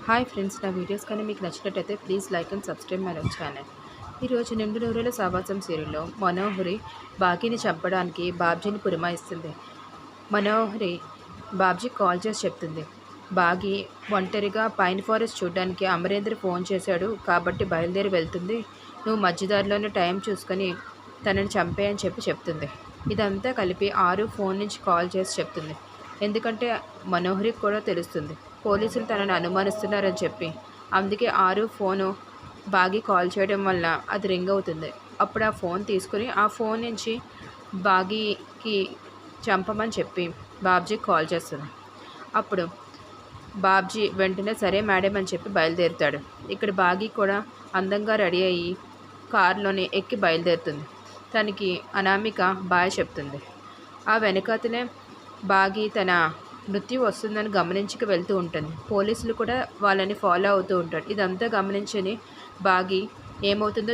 Hi friends, నా videos కానీ మీకు నచ్చినట్టయితే please like and subscribe my channel. ఈరోజు నిండు నూరేళ్ల సావాసం సీరియల్లో మనోహరి బాగీని చంపడానికి బాబ్జీని పురమాయిస్తుంది. మనోహరి బాబ్జీ కాల్ చేసి చెప్తుంది, బాగీ ఒంటరిగా పైన్ ఫారెస్ట్ చూడడానికి అమరేంద్ర ఫోన్ చేశాడు కాబట్టి బయలుదేరి వెళ్తుంది. నువ్వు మధ్యదారిలోనే టైం చూసుకొని తనని చంపేయని చెప్తుంది. ఇదంతా కలిపి ఆరు ఫోన్ నుంచి కాల్ చేసి చెప్తుంది. ఎందుకంటే మనోహరికి కూడా తెలుస్తుంది పోలీసులు తనను అనుమానిస్తున్నారని చెప్పి. అందుకే ఆరు ఫోను బాగీ కాల్ చేయడం వల్ల అది రింగ్ అవుతుంది. అప్పుడు ఆ ఫోన్ తీసుకుని ఆ ఫోన్ నుంచి బాగీకి చంపమని చెప్పి బాబ్జీకి కాల్ చేస్తుంది. అప్పుడు బాబ్జీ వెంటనే సరే మేడం అని చెప్పి బయలుదేరుతాడు. ఇక్కడ బాగీ కూడా అందంగా రెడీ అయ్యి కారులోనే ఎక్కి బయలుదేరుతుంది. తనకి అనామిక బాయ్ చెప్తుంది. ఆ వెనకాతలే బాగీ తన మృత్యు వస్తుందని గమనించుకు వెళ్తూ ఉంటుంది. పోలీసులు కూడా వాళ్ళని ఫాలో అవుతూ ఉంటారు. ఇదంతా గమనించని బాగీ ఏమవుతుందో